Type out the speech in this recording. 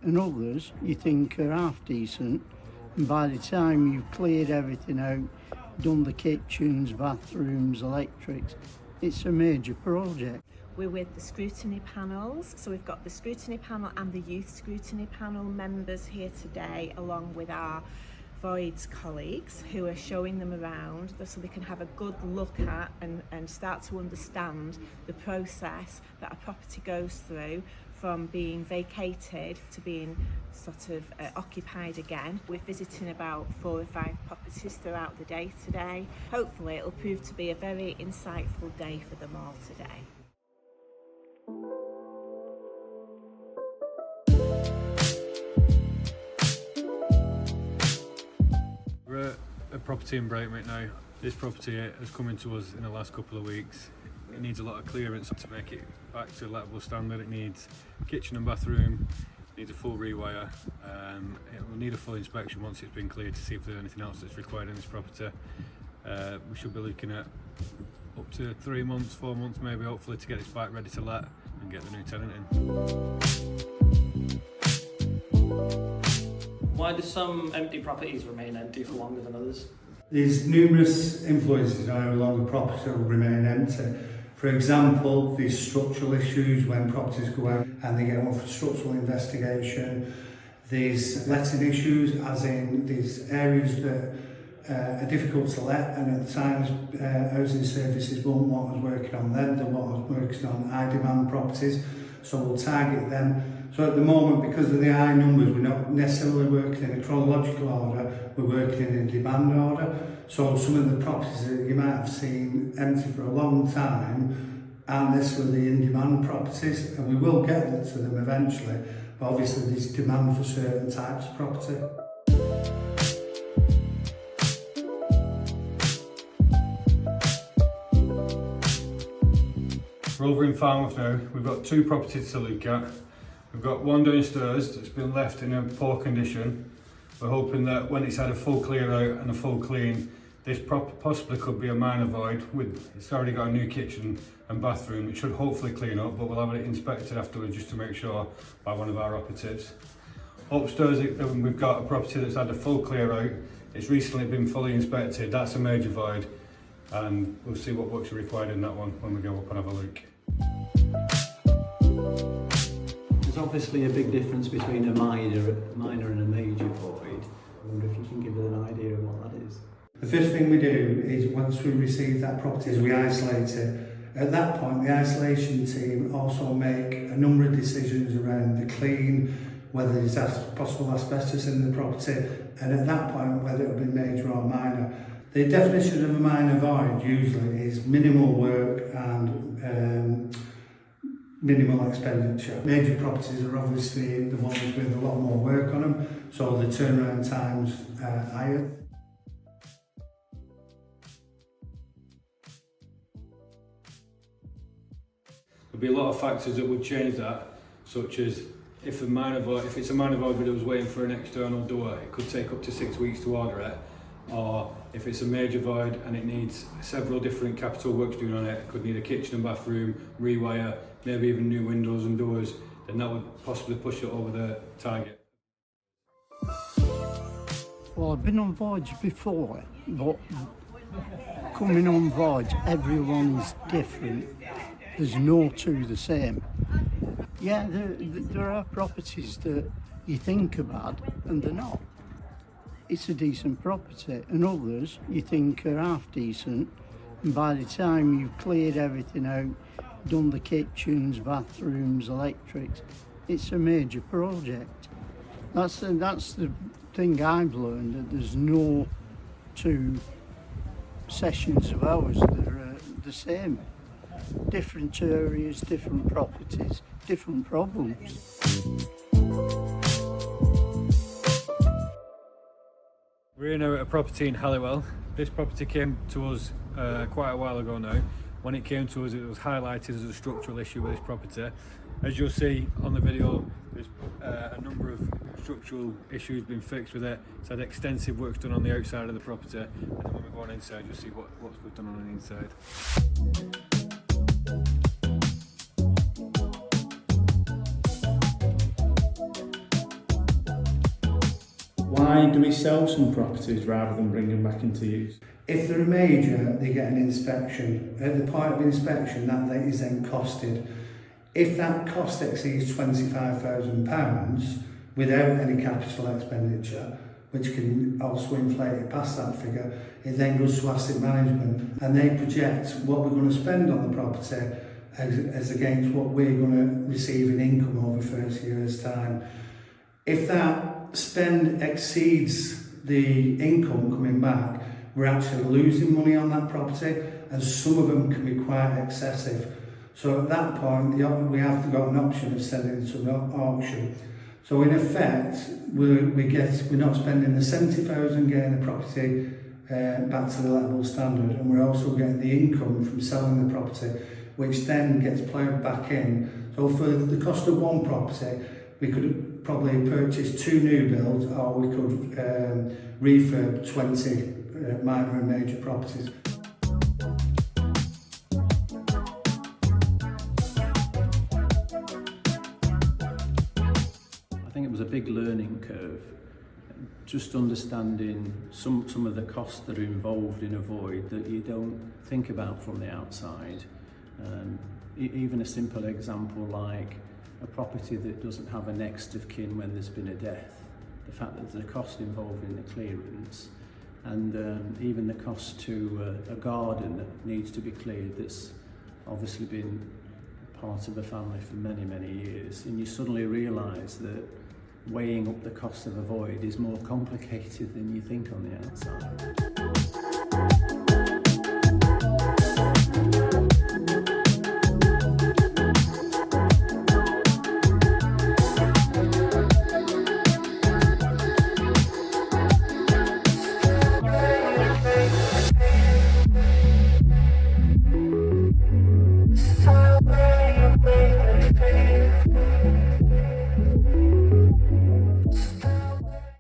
and others you think are half decent, and by the time you've cleared everything out, done the kitchens, bathrooms, electrics, it's a major project. We're with the Scrutiny panels, so we've got the Scrutiny panel and the Youth Scrutiny panel members here today, along with our Voids colleagues who are showing them around so they can have a good look at and start to understand the process that a property goes through from being vacated to being sort of occupied again. We're visiting about 4 or 5 properties throughout the day today. Hopefully it'll prove to be a very insightful day for them all today. We're at a property in Breightmet now. This property has come into us in the last couple of weeks. It needs a lot of clearance to make it back to a lettable standard. It needs kitchen and bathroom, it needs a full rewire. It will need a full inspection once it's been cleared to see if there's anything else that's required in this property. We should be looking at up to 3 months, 4 months maybe, hopefully, to get this back ready to let and get the new tenant in. Why do some empty properties remain empty for longer than others? There's numerous influences on how long a property will remain empty. For example, there's structural issues when properties go out and they get one for structural investigation. There's letting issues, as in there's areas that are difficult to let, and at times housing services won't want us working on them, they want us working on high demand properties, so we'll target them. So at the moment, because of the high numbers, we're not necessarily working in a chronological order, we're working in a demand order. So some of the properties that you might have seen empty for a long time aren't necessarily in demand properties, and we will get to them eventually, but obviously there's demand for certain types of property. We're over in Farnworth now. We've got 2 properties to look at. We've got one downstairs that's been left in a poor condition. We're hoping that when it's had a full clear out and a full clean, this possibly could be a minor void. It's already got a new kitchen and bathroom. It should hopefully clean up, but we'll have it inspected afterwards just to make sure by one of our operatives. Upstairs we've got a property that's had a full clear out. It's recently been fully inspected. That's a major void, and we'll see what works are required in that one when we go up and have a look. There's obviously a big difference between a minor and a major void. I wonder if you can give us an idea of what that is. The first thing we do is, once we receive that property, is we isolate it. At that point, the isolation team also make a number of decisions around the clean, whether there's possible asbestos in the property, and at that point, whether it'll be major or minor. The definition of a minor void usually is minimal work and minimal expenditure. Major properties are obviously the ones with a lot more work on them, so the turnaround times are higher. There'll be a lot of factors that would change that, such as if it's a minor void but it was waiting for an external door, it could take up to 6 weeks to order it. Or if it's a major void and it needs several different capital works doing on it, it could need a kitchen and bathroom, rewire, maybe even new windows and doors, then that would possibly push it over the target. Well, I've been on voids before, but coming on voids, everyone is different. There's no two the same. Yeah, there are properties that you think are bad and they're not. It's a decent property, and others you think are half decent, and by the time you've cleared everything out, done the kitchens, bathrooms, electrics, it's a major project. That's the thing I've learned, that there's no 2 sessions of ours that are the same. Different areas, different properties, different problems. We're in a property in Halliwell. This property came to us quite a while ago now. When it came to us, it was highlighted as a structural issue with this property. As you'll see on the video, there's a number of structural issues been fixed with it. It's had extensive work done on the outside of the property, and then when we go on inside, you'll see what's been done on the inside. why do we sell some properties rather than bring them back into use? If they're a major, they get an inspection. At the point of inspection, that is then costed. If that cost exceeds £25,000 without any capital expenditure, which can also inflate it past that figure, it then goes to asset management and they project what we're going to spend on the property as against what we're going to receive in income over 30 years' time. If that spend exceeds the income coming back, we're actually losing money on that property, and some of them can be quite excessive. So at that point, we have got an option of sending it to an auction. So in effect, we're not spending the 70,000 getting the property back to the lettable standard, and we're also getting the income from selling the property, which then gets ploughed back in. So for the cost of one property, we could probably purchase 2 new builds, or we could refurb 20 minor and major properties. I think it was a big learning curve, just understanding some of the costs that are involved in a void that you don't think about from the outside. Even a simple example like a property that doesn't have a next of kin when there's been a death, the fact that there's a cost involved in the clearance, and even the cost to a garden that needs to be cleared that's obviously been part of the family for many, many years, and you suddenly realise that weighing up the cost of a void is more complicated than you think on the outside.